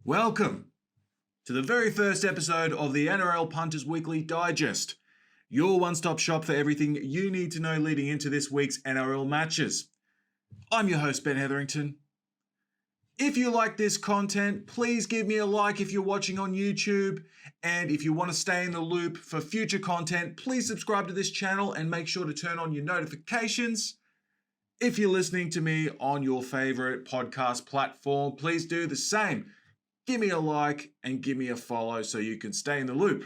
Welcome to the very first episode of the NRL Punters Weekly Digest, your one-stop shop for everything you need to know leading into this week's NRL matches. I'm your host, Ben Hetherington. If you like this content, please give me a like if you're watching on YouTube, and if you want to stay in the loop for future content, please subscribe to this channel and make sure to turn on your notifications. If you're listening to me on your favorite podcast platform, please do the same. Give me a like and give me a follow so you can stay in the loop.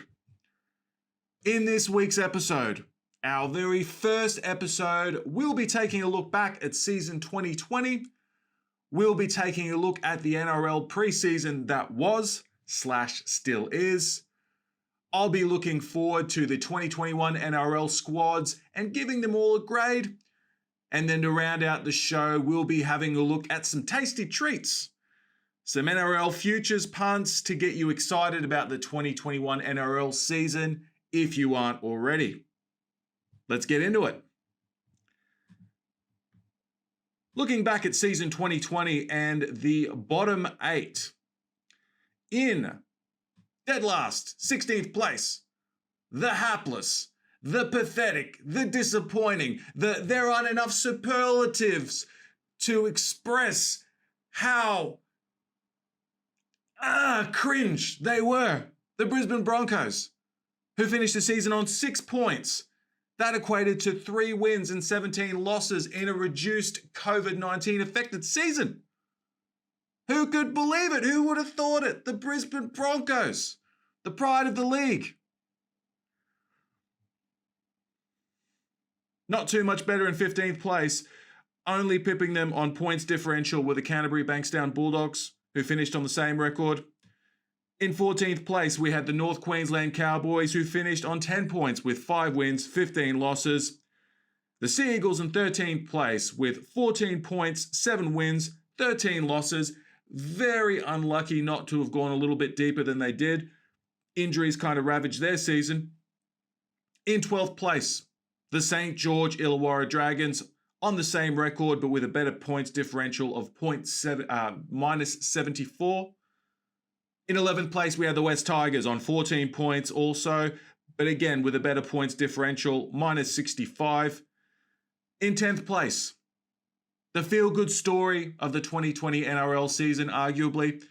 In this week's episode, our very first episode, we'll be taking a look back at season 2020. We'll be taking a look at the NRL preseason that was/still is. I'll be looking forward to the 2021 NRL squads and giving them all a grade. And then to round out the show, we'll be having a look at some tasty treats. Some NRL futures punts to get you excited about the 2021 NRL season if you aren't already. Let's get into it. Looking back at season 2020 and the bottom 8. In dead last, 16th place, the hapless, the pathetic, the disappointing, there aren't enough superlatives to express how cringe they were. The Brisbane Broncos, who finished the season on 6 points. That equated to 3 wins and 17 losses in a reduced COVID-19 affected season. Who could believe it? Who would have thought it? The Brisbane Broncos, the pride of the league. Not too much better in 15th place, only pipping them on points differential were the Canterbury Bankstown Bulldogs, who finished on the same record. In 14th place, we had the North Queensland Cowboys, who finished on 10 points with 5 wins, 15 losses. The Sea Eagles in 13th place with 14 points, 7 wins, 13 losses. Very unlucky not to have gone a little bit deeper than they did. Injuries kind of ravaged their season. In 12th place, the St. George Illawarra Dragons on the same record, but with a better points differential of minus 74. In 11th place, we had the West Tigers on 14 points also, but again, with a better points differential, minus 65. In 10th place, the feel-good story of the 2020 NRL season, arguably,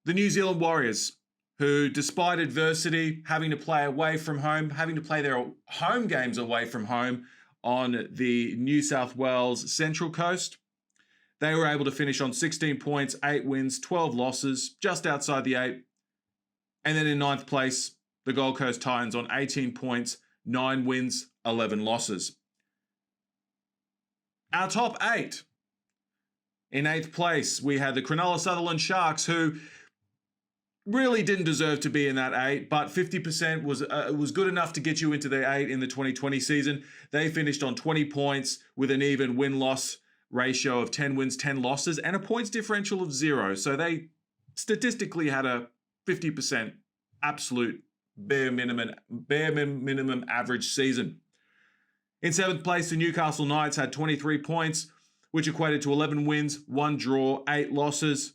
the New Zealand Warriors, who, despite adversity, having to play away from home, having to play their home games away from home on the New South Wales Central Coast, they were able to finish on 16 points, 8 wins, 12 losses, just outside the 8. And then in 9th place, the Gold Coast Titans on 18 points, 9 wins, 11 losses. Our top 8. In 8th place, we had the Cronulla Sutherland Sharks, who really didn't deserve to be in that 8, but 50% was good enough to get you into the 8 in the 2020 season. They finished on 20 points with an even win-loss ratio of 10 wins, 10 losses, and a points differential of 0. So they statistically had a 50% absolute bare minimum average season. In 7th place, the Newcastle Knights had 23 points, which equated to 11 wins, 1 draw, 8 losses.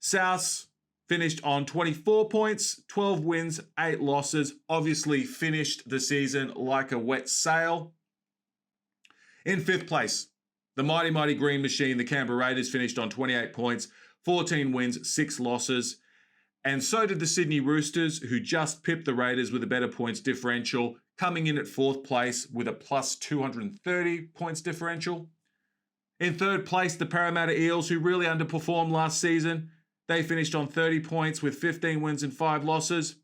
Souths finished on 24 points, 12 wins, 8 losses. Obviously finished the season like a wet sail. In 5th place, the mighty Green Machine, the Canberra Raiders, finished on 28 points, 14 wins, 6 losses. And so did the Sydney Roosters, who just pipped the Raiders with a better points differential, coming in at 4th place with a plus 230 points differential. In 3rd place, the Parramatta Eels, who really underperformed last season. They finished on 30 points with 15 wins and 5 losses.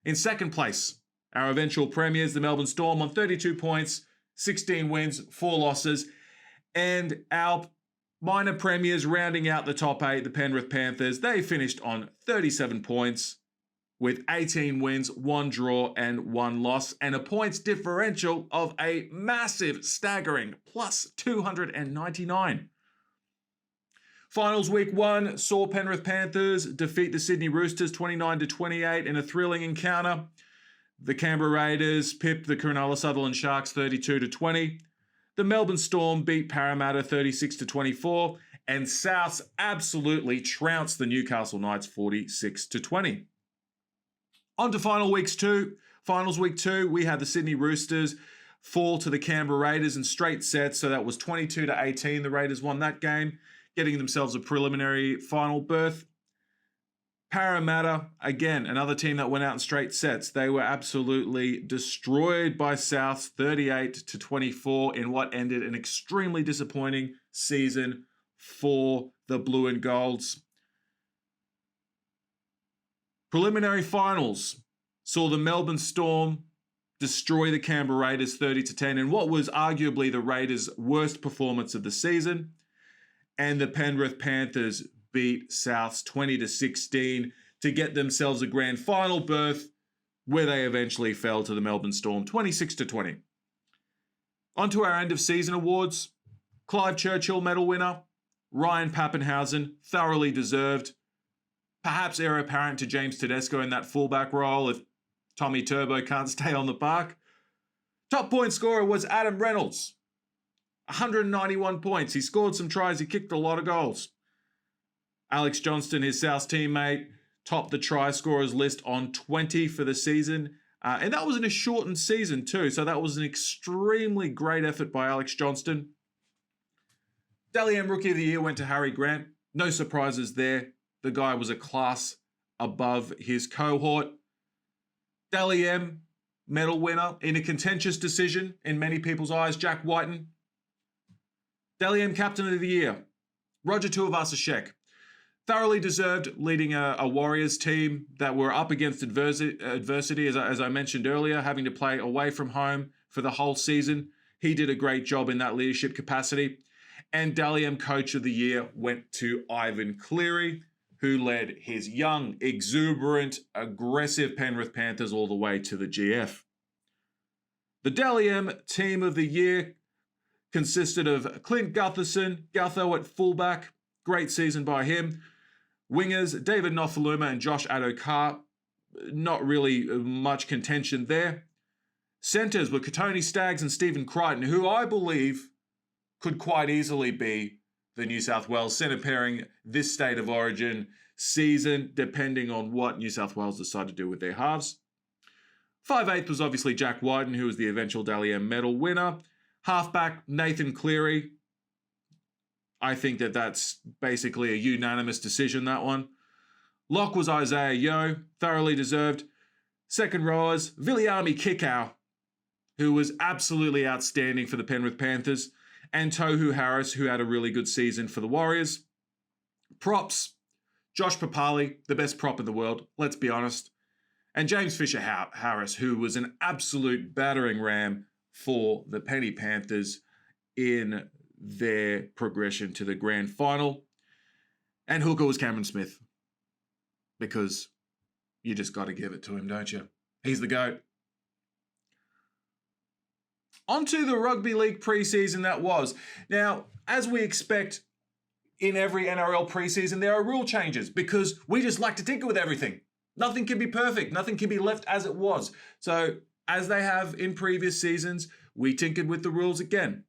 In 2nd place, our eventual premiers, the Melbourne Storm, on 32 points, 16 wins, 4 losses. And our minor premiers rounding out the top 8, the Penrith Panthers, they finished on 37 points with 18 wins, 1 draw and 1 loss, and a points differential of a massive, staggering plus 299. Finals week 1 saw Penrith Panthers defeat the Sydney Roosters 29-28 in a thrilling encounter. The Canberra Raiders pipped the Cronulla Sutherland Sharks 32-20. The Melbourne Storm beat Parramatta 36-24, And Souths absolutely trounced the Newcastle Knights 46-20. On to finals week 2, we had the Sydney Roosters fall to the Canberra Raiders in straight sets. So that was 22-18. The Raiders won that game, getting themselves a preliminary final berth. Parramatta, again, another team that went out in straight sets. They were absolutely destroyed by Souths 38-24 in what ended an extremely disappointing season for the Blue and Golds. Preliminary finals saw the Melbourne Storm destroy the Canberra Raiders 30-10 in what was arguably the Raiders' worst performance of the season. And the Penrith Panthers beat Souths 20-16 to get themselves a grand final berth, where they eventually fell to the Melbourne Storm 26-20. On to our end of season awards. Clive Churchill medal winner, Ryan Papenhuyzen, thoroughly deserved. Perhaps heir apparent to James Cedesko in that fullback role if Tommy Turbo can't stay on the park. Top point scorer was Adam Reynolds. 191 points. He scored some tries. He kicked a lot of goals. Alex Johnston, his South teammate, topped the try scorers list on 20 for the season. And that was in a shortened season too. So that was an extremely great effort by Alex Johnston. Dally M Rookie of the Year went to Harry Grant. No surprises there. The guy was a class above his cohort. Dally M medal winner in a contentious decision in many people's eyes, Jack Whiten. Dally M Captain of the Year, Roger Tuivasa-Sheck. Thoroughly deserved, leading a Warriors team that were up against adversity, as I mentioned earlier, having to play away from home for the whole season. He did a great job in that leadership capacity. And Dally M Coach of the Year went to Ivan Cleary, who led his young, exuberant, aggressive Penrith Panthers all the way to the GF. The Dally M Team of the Year consisted of Clint Gutherson, Gutho at fullback, great season by him. Wingers, David Nofaluma and Josh Adokar, not really much contention there. Centres were Katoni Staggs and Stephen Crichton, who I believe could quite easily be the New South Wales centre pairing this state of origin season, depending on what New South Wales decide to do with their halves. 5/8 was obviously Jack Whiten, who was the eventual Dally M medal winner. Halfback, Nathan Cleary. I think that's basically a unanimous decision, that one. Lock was Isaiah Yeo, thoroughly deserved. Second rowers, Viliami Kikau, who was absolutely outstanding for the Penrith Panthers, and Tohu Harris, who had a really good season for the Warriors. Props, Josh Papali, the best prop in the world, let's be honest. And James Fisher-Harris, who was an absolute battering ram for the Penny Panthers in their progression to the grand final. And hooker was Cameron Smith, because you just got to give it to him, don't you? He's the GOAT. On to the Rugby League preseason that was. Now, as we expect in every NRL preseason, there are rule changes because we just like to tinker with everything. Nothing can be perfect. Nothing can be left as it was. So, as they have in previous seasons, we tinkered with the rules again.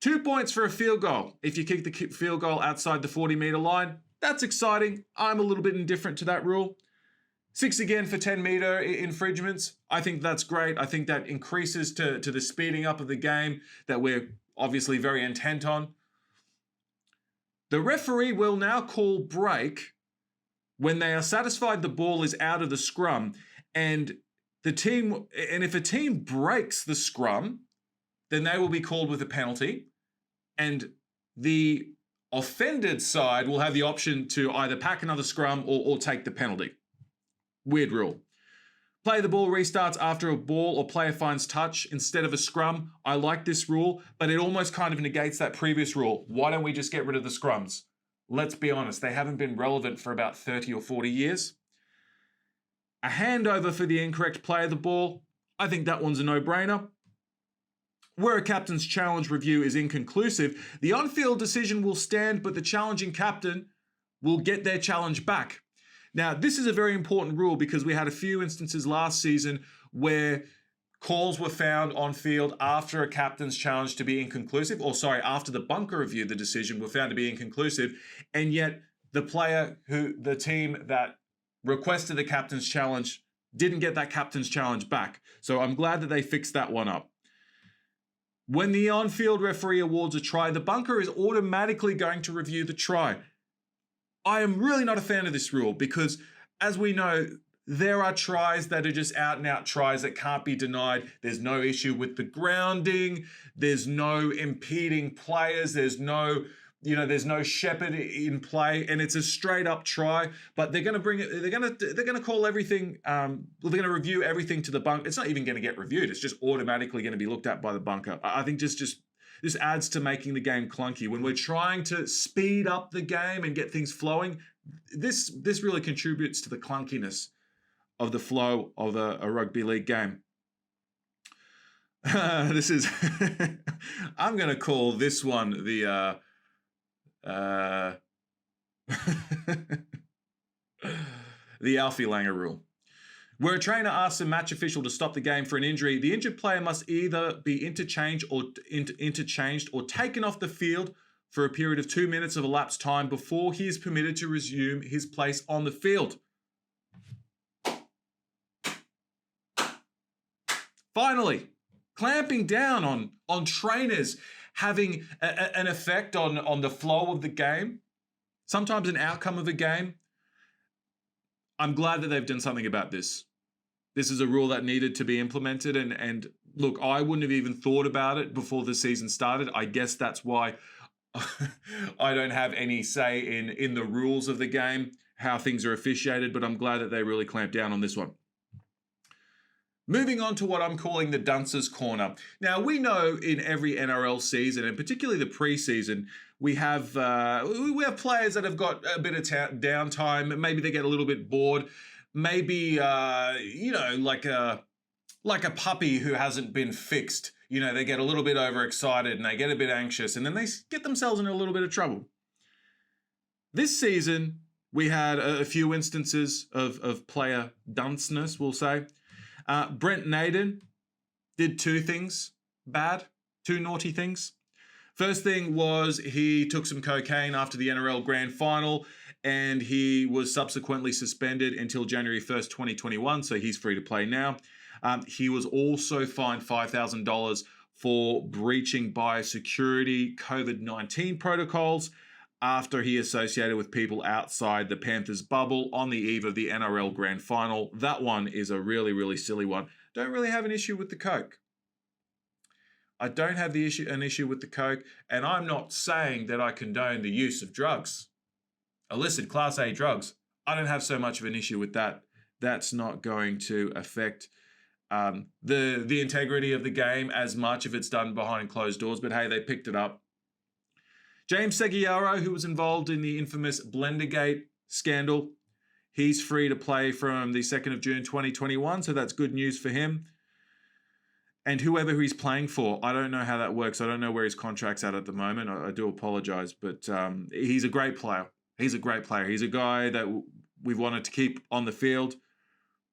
2 points for a field goal if you kick the field goal outside the 40-metre line. That's exciting. I'm a little bit indifferent to that rule. 6 again for 10-metre infringements. I think that's great. I think that increases to the speeding up of the game that we're obviously very intent on. The referee will now call break when they are satisfied the ball is out of the scrum, and if a team breaks the scrum, then they will be called with a penalty, and the offended side will have the option to either pack another scrum or take the penalty. Weird rule. Play the ball restarts after a ball or player finds touch instead of a scrum. I like this rule, but it almost kind of negates that previous rule. Why don't we just get rid of the scrums? Let's be honest, they haven't been relevant for about 30 or 40 years. A handover for the incorrect play of the ball, I think that one's a no-brainer. Where a captain's challenge review is inconclusive, the on-field decision will stand, but the challenging captain will get their challenge back. Now, this is a very important rule because we had a few instances last season where calls were found on field after a captain's challenge to be inconclusive, after the bunker review, the decision were found to be inconclusive, and yet the team that requested the captain's challenge didn't get that captain's challenge back. So I'm glad that they fixed that one up. When the on-field referee awards a try, the bunker is automatically going to review the try. I am really not a fan of this rule because, as we know, there are tries that are just out-and-out tries that can't be denied. There's no issue with the grounding. There's no impeding players. There's no shepherd in play, and it's a straight-up try. But they're going to bring it. They're going to call everything. They're going to review everything to the bunker. It's not even going to get reviewed. It's just automatically going to be looked at by the bunker. I think this adds to making the game clunky. When we're trying to speed up the game and get things flowing, this really contributes to the clunkiness of the flow of a rugby league game. I'm going to call this one the Alfie Langer rule. Where a trainer asks a match official to stop the game for an injury, the injured player must either be interchanged or taken off the field for a period of 2 minutes of elapsed time before he is permitted to resume his place on the field. Finally, clamping down on trainers having an effect on the flow of the game, sometimes an outcome of a game. I'm glad that they've done something about this. This is a rule that needed to be implemented. And look, I wouldn't have even thought about it before the season started. I guess that's why I don't have any say in the rules of the game, how things are officiated, but I'm glad that they really clamped down on this one. Moving on to what I'm calling the Dunce's Corner. Now, we know in every NRL season, and particularly the preseason, we have players that have got a bit of downtime. Maybe they get a little bit bored. Maybe, like a puppy who hasn't been fixed. They get a little bit overexcited and they get a bit anxious, and then they get themselves in a little bit of trouble. This season, we had a few instances of player dunceness, we'll say. Brent Naden did two naughty things. First thing was he took some cocaine after the NRL Grand Final, and he was subsequently suspended until January 1st, 2021, so he's free to play now. He was also fined $5,000 for breaching biosecurity COVID-19 protocols after he associated with people outside the Panthers bubble on the eve of the NRL Grand Final. That one is a really, really silly one. Don't really have an issue with the coke. I don't have an issue with the coke, and I'm not saying that I condone the use of drugs. Illicit Class A drugs. I don't have so much of an issue with that. That's not going to affect the integrity of the game as much if it's done behind closed doors, but hey, they picked it up. James Seguiro, who was involved in the infamous Blendergate scandal, he's free to play from the 2nd of June 2021, so that's good news for him. And whoever he's playing for, I don't know how that works. I don't know where his contract's at the moment. I do apologise, but he's a great player. He's a great player. He's a guy that we've wanted to keep on the field.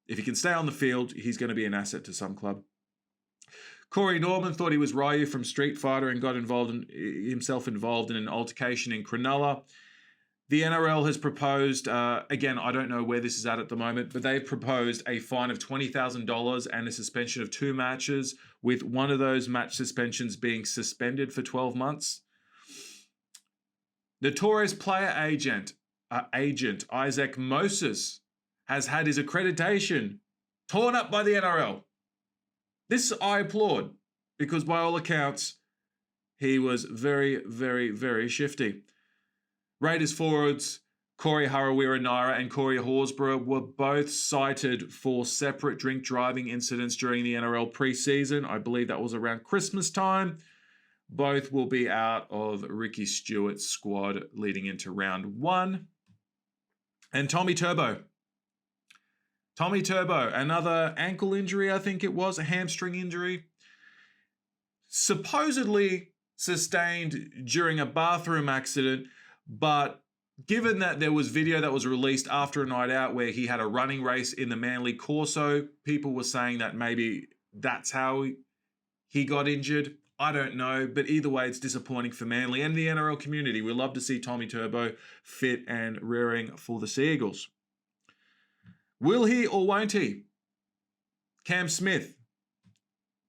If he can stay on the field, he's going to be an asset to some club. Corey Norman thought he was Ryu from Street Fighter and got himself involved in an altercation in Cronulla. The NRL has proposed, again, I don't know where this is at the moment, but they've proposed a fine of $20,000 and a suspension of 2 matches, with one of those match suspensions being suspended for 12 months. Notorious player agent Isaac Moses has had his accreditation torn up by the NRL. This I applaud, because by all accounts, he was very, very, very shifty. Raiders forwards Corey Harawira-Naera and Corey Horsburgh were both cited for separate drink driving incidents during the NRL preseason. I believe that was around Christmas time. Both will be out of Ricky Stewart's squad leading into round 1. And Tommy Turbo, another ankle injury, I think it was, a hamstring injury, supposedly sustained during a bathroom accident, but given that there was video that was released after a night out where he had a running race in the Manly Corso, people were saying that maybe that's how he got injured. I don't know, but either way, it's disappointing for Manly and the NRL community. We love to see Tommy Turbo fit and rearing for the Sea Eagles. Will he or won't he? Cam Smith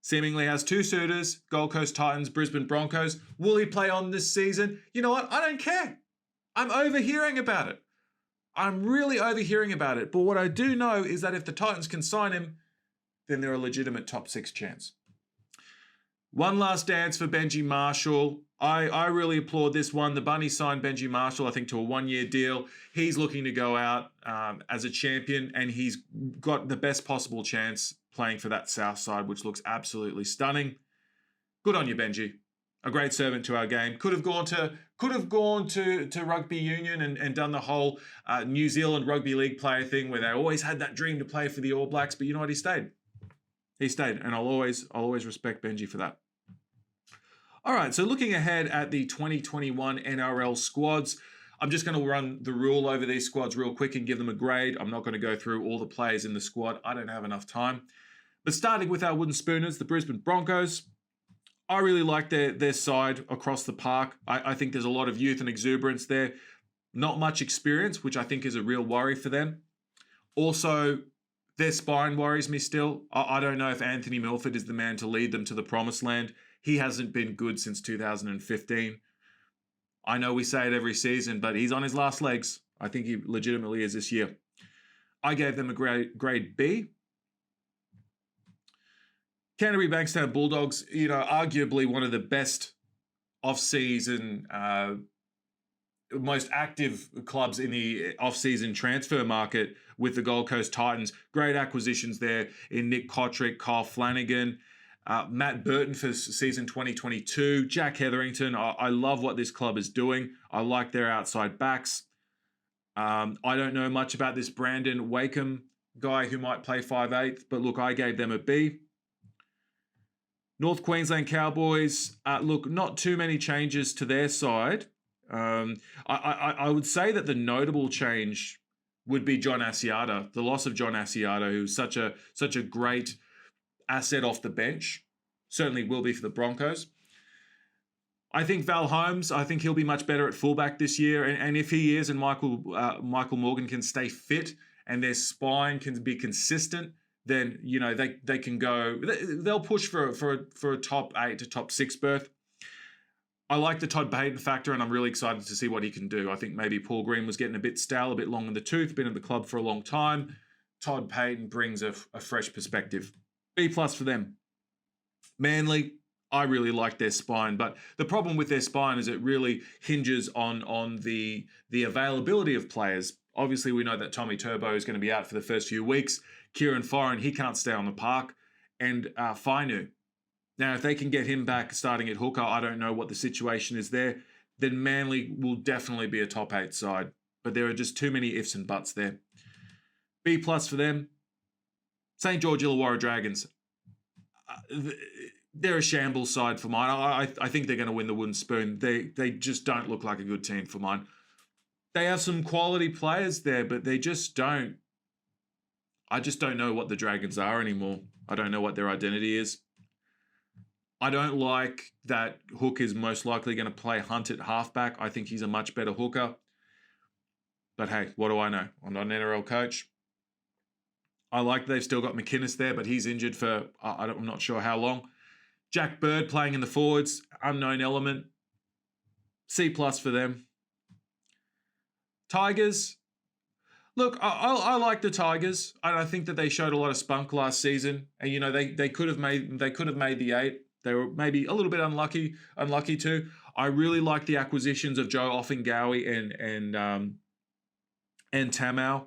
seemingly has 2 suitors, Gold Coast Titans, Brisbane Broncos. Will he play on this season? You know what? I don't care. I'm overhearing about it. I'm really overhearing about it. But what I do know is that if the Titans can sign him, then they're a legitimate top 6 chance. One last dance for Benji Marshall. I really applaud this one. The Bunny signed Benji Marshall, I think, to a 1-year deal. He's looking to go out as a champion, and he's got the best possible chance playing for that South side, which looks absolutely stunning. Good on you, Benji. A great servant to our game. Could have gone to rugby union and done the whole New Zealand rugby league player thing where they always had that dream to play for the All Blacks, but you know what? He stayed. He stayed, and I'll always respect Benji for that. All right, so looking ahead at the 2021 NRL squads, I'm just going to run the rule over these squads real quick and give them a grade. I'm not going to go through all the players in the squad. I don't have enough time. But starting with our Wooden Spooners, the Brisbane Broncos, I really like their side across the park. I think there's a lot of youth and exuberance there. Not much experience, which I think is a real worry for them. Also, their spine worries me still. I don't know if Anthony Milford is the man to lead them to the promised land. He hasn't been good since 2015. I know we say it every season, but he's on his last legs. I think he legitimately is this year. I gave them a grade B. Canterbury Bankstown Bulldogs, arguably one of the best off-season, most active clubs in the off-season transfer market with the Gold Coast Titans. Great acquisitions there in Nick Kotrick, Kyle Flanagan, Matt Burton for season 2022, Jack Hetherington. I love what this club is doing. I like their outside backs. I don't know much about this Brandon Wakeham guy who might play 5'8", but look, I gave them a B. North Queensland Cowboys, look, not too many changes to their side. I would say that the notable change would be John Asiata, the loss of John Asiata, who's such a great asset off the bench. Certainly will be for the Broncos. I think Val Holmes, I think he'll be much better at fullback this year. And if he is, and Michael Morgan can stay fit and their spine can be consistent, then, they can go, they'll push for a top 8 to top 6 berth. I like the Todd Payten factor, and I'm really excited to see what he can do. I think maybe Paul Green was getting a bit stale, a bit long in the tooth, been at the club for a long time. Todd Payten brings a fresh perspective. B+ for them. Manly, I really like their spine, but the problem with their spine is it really hinges on the availability of players. Obviously, we know that Tommy Turbo is going to be out for the first few weeks. Kieran Foran, he can't stay on the park. And Fainu. Now, if they can get him back starting at hooker, I don't know what the situation is there, then Manly will definitely be a top 8 side. But there are just too many ifs and buts there. B+ for them. St. George Illawarra Dragons. They're a shambles side for mine. I think they're going to win the Wooden Spoon. They just don't look like a good team for mine. They have some quality players there, but they just don't. I just don't know what the Dragons are anymore. I don't know what their identity is. I don't like that Hook is most likely going to play Hunt at halfback. I think he's a much better hooker. But hey, what do I know? I'm not an NRL coach. I like they've still got McInnes there, but he's injured for, I'm not sure how long. Jack Bird playing in the forwards, unknown element. C+ for them. Tigers. Look, I like the Tigers. I think that they showed a lot of spunk last season, and they could have made the 8. They were maybe a little bit unlucky too. I really like the acquisitions of Joe Offingawi and Tamau.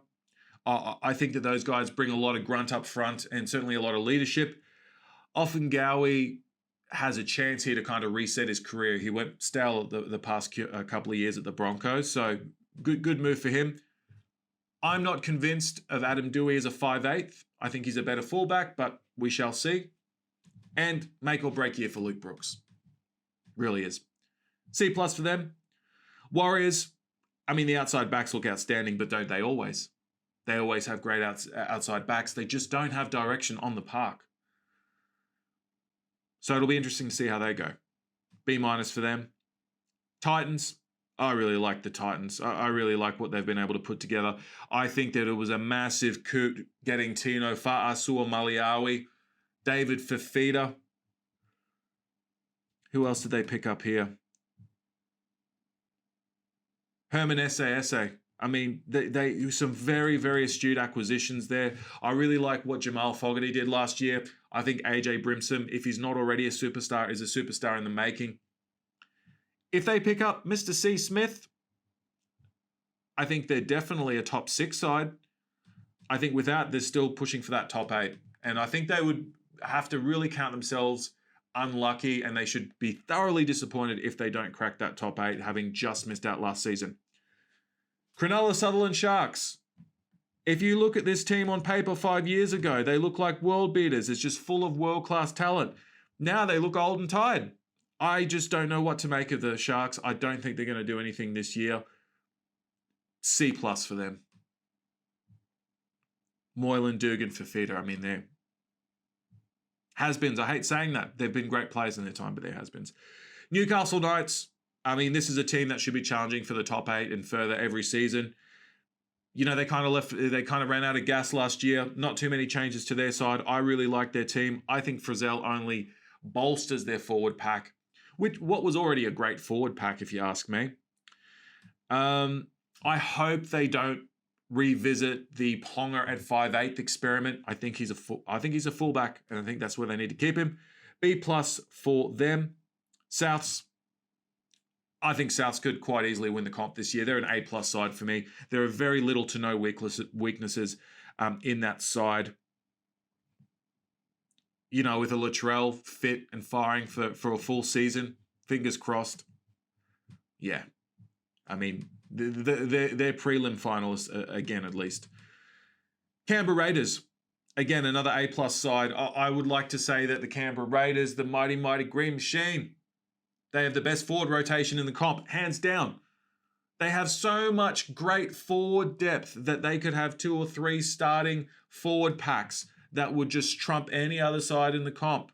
I think that those guys bring a lot of grunt up front and certainly a lot of leadership. Offingawi has a chance here to kind of reset his career. He went stale the past couple of years at the Broncos, so good move for him. I'm not convinced of Adam Dewey as a 5'8". I think he's a better fullback, but we shall see. And make or break year for Luke Brooks. Really is. C+ for them. Warriors, the outside backs look outstanding, but don't they always? They always have great outside backs. They just don't have direction on the park. So it'll be interesting to see how they go. B- for them. Titans. I really like the Titans. I really like what they've been able to put together. I think that it was a massive coup getting Tino Fa'asua-Maliawi, David Fifita. Who else did they pick up here? Herman Esse. I mean, they some very, very astute acquisitions there. I really like what Jamal Fogarty did last year. I think AJ Brimson, if he's not already a superstar, is a superstar in the making. If they pick up Mr. C. Smith, I think they're definitely a top 6 side. I think without, they're still pushing for that top 8. And I think they would have to really count themselves unlucky, and they should be thoroughly disappointed if they don't crack that top 8, having just missed out last season. Cronulla Sutherland Sharks. If you look at this team on paper 5 years ago, they look like world beaters. It's just full of world-class talent. Now they look old and tired. I just don't know what to make of the Sharks. I don't think they're going to do anything this year. C+ for them. Moylan, Dugan, Fifita. I mean, they're has-beens. I hate saying that. They've been great players in their time, but they're has-beens. Newcastle Knights. I mean, this is a team that should be challenging for the top 8 and further every season. You know, they kind of ran out of gas last year. Not too many changes to their side. I really like their team. I think Frizzell only bolsters their forward pack, what was already a great forward pack, if you ask me. I hope they don't revisit the Ponga at 5'8" experiment. I think he's a fullback, and I think that's where they need to keep him. B+ for them. Souths. I think Souths could quite easily win the comp this year. They're an A+ side for me. There are very little to no weaknesses in that side. You know, with a Latrell fit and firing for a full season, fingers crossed. Yeah. I mean, they're prelim finalists again, at least. Canberra Raiders. Again, another A+ side. I would like to say that the Canberra Raiders, the mighty, mighty Green Machine, they have the best forward rotation in the comp, hands down. They have so much great forward depth that they could have 2 or 3 starting forward packs that would just trump any other side in the comp.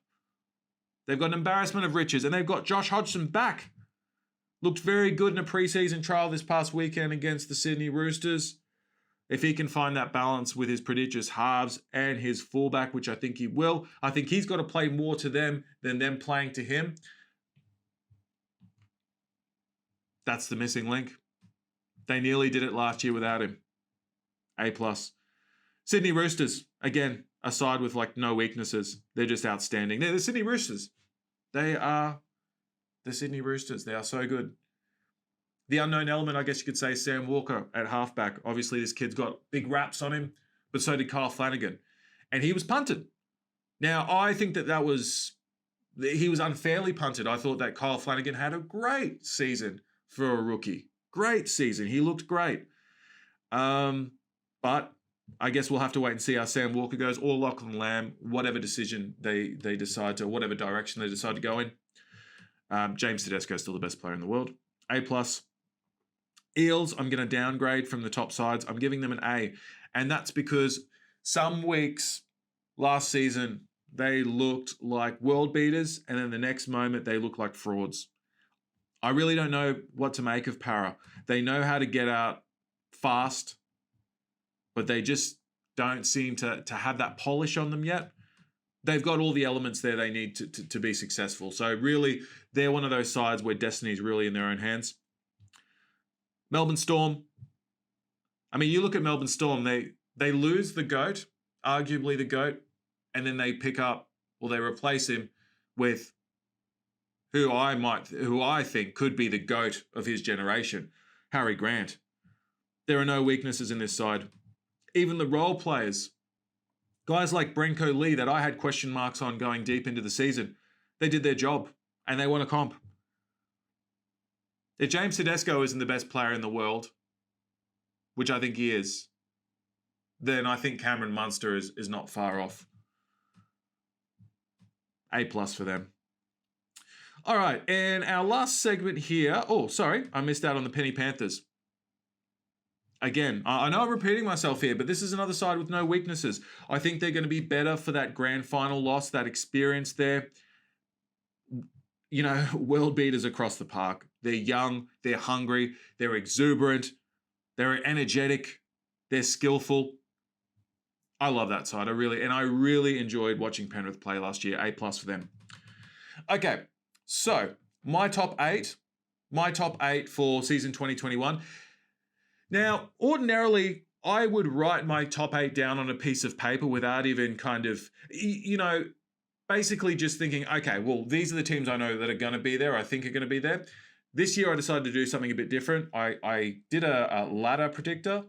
They've got an embarrassment of riches, and they've got Josh Hodgson back. Looked very good in a preseason trial this past weekend against the Sydney Roosters. If he can find that balance with his prodigious halves and his fullback, which I think he will, I think he's got to play more to them than them playing to him. That's the missing link. They nearly did it last year without him. A+. Sydney Roosters, again, a side with like no weaknesses. They're just outstanding. They're the Sydney Roosters. They are the Sydney Roosters. They are so good. The unknown element, I guess you could say, Sam Walker at halfback. Obviously, this kid's got big raps on him, but so did Kyle Flanagan. And he was punted. Now, I think that he was unfairly punted. I thought that Kyle Flanagan had a great season for a rookie. Great season. He looked great. But I guess we'll have to wait and see how Sam Walker goes, or Lachlan Lamb, whatever decision they decide to, whatever direction they decide to go in. James Cedesko is still the best player in the world. A+. Eels, I'm going to downgrade from the top sides. I'm giving them an A. And that's because some weeks last season, they looked like world beaters, and then the next moment, they look like frauds. I really don't know what to make of Para. They know how to get out fast, but they just don't seem to have that polish on them yet. They've got all the elements there they need to be successful. So really, they're one of those sides where destiny is really in their own hands. Melbourne Storm. I mean, you look at Melbourne Storm, they lose the GOAT, arguably the GOAT, and then they pick up, or they replace him with who I think could be the GOAT of his generation, Harry Grant. There are no weaknesses in this side. Even the role players, guys like Brenko Lee that I had question marks on going deep into the season, they did their job and they won a comp. If James Cedesko isn't the best player in the world, which I think he is, then I think Cameron Munster is not far off. A+ for them. All right, and our last segment here. Oh, sorry, I missed out on the Penny Panthers. Again, I know I'm repeating myself here, but this is another side with no weaknesses. I think they're going to be better for that grand final loss, that experience there. world beaters across the park. They're young, they're hungry, they're exuberant, they're energetic, they're skillful. I love that side. I really enjoyed watching Penrith play last year. A+ for them. Okay, so my top eight for season 2021. Now, ordinarily, I would write my top 8 down on a piece of paper without even kind of, basically just thinking, okay, well, these are the teams I know that are going to be there, I think are going to be there. This year, I decided to do something a bit different. I did a ladder predictor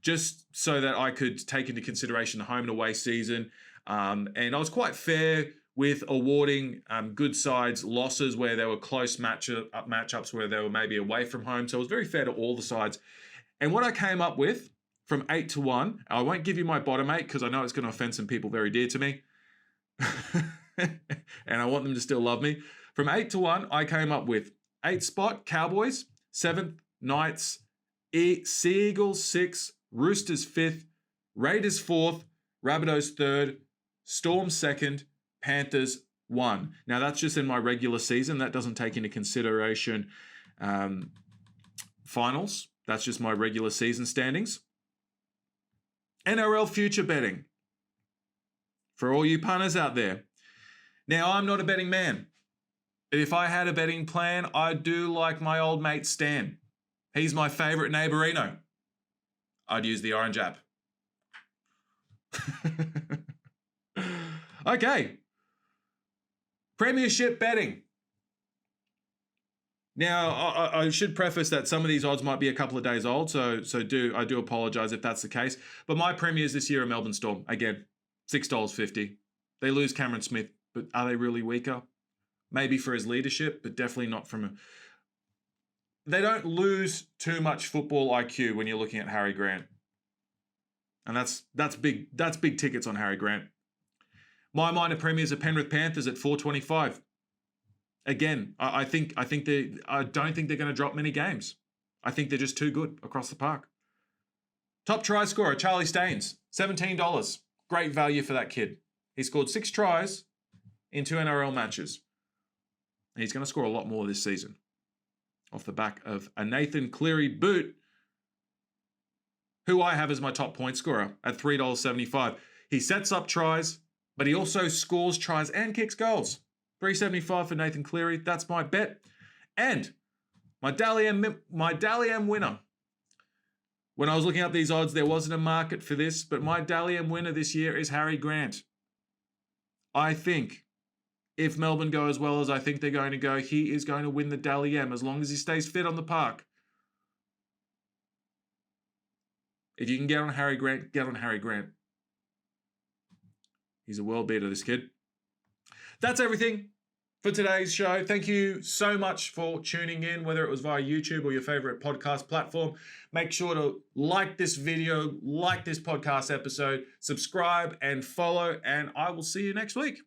just so that I could take into consideration the home and away season. And I was quite fair with awarding good sides losses where there were close matchups where they were maybe away from home. So it was very fair to all the sides. And what I came up with from 8 to 1, I won't give you my bottom 8 because I know it's going to offend some people very dear to me. And I want them to still love me. From 8 to 1, I came up with 8th spot, Cowboys, 7th, Knights, Sea Eagles 6th, Roosters 5th, Raiders 4th, Rabbitohs 3rd, Storm 2nd, Panthers 1. Now that's just in my regular season. That doesn't take into consideration finals. That's just my regular season standings. NRL Future Betting. For all you punters out there. Now, I'm not a betting man. But if I had a betting plan, I'd do like my old mate Stan. He's my favourite neighbourino. I'd use the orange app. Okay. Premiership betting. Now, I should preface that some of these odds might be a couple of days old, so I do apologise if that's the case. But my premiers this year are Melbourne Storm. Again, $6.50. They lose Cameron Smith, but are they really weaker? Maybe for his leadership, but definitely not from They don't lose too much football IQ when you're looking at Harry Grant. And that's big tickets on Harry Grant. My minor premiers are Penrith Panthers at $4.25. Again, I don't think they're going to drop many games. I think they're just too good across the park. Top try scorer, Charlie Staines, $17. Great value for that kid. He scored 6 tries in 2 NRL matches. And he's going to score a lot more this season. Off the back of a Nathan Cleary boot, who I have as my top point scorer at $3.75. He sets up tries, but he also scores tries and kicks goals. $3.75 for Nathan Cleary. That's my bet. And my Dally M winner. When I was looking up these odds, there wasn't a market for this, but my Dally M winner this year is Harry Grant. I think if Melbourne go as well as I think they're going to go, he is going to win the Dally M as long as he stays fit on the park. If you can get on Harry Grant, get on Harry Grant. He's a world beater, this kid. That's everything for today's show. Thank you so much for tuning in, whether it was via YouTube or your favorite podcast platform. Make sure to like this video, like this podcast episode, subscribe and follow, and I will see you next week.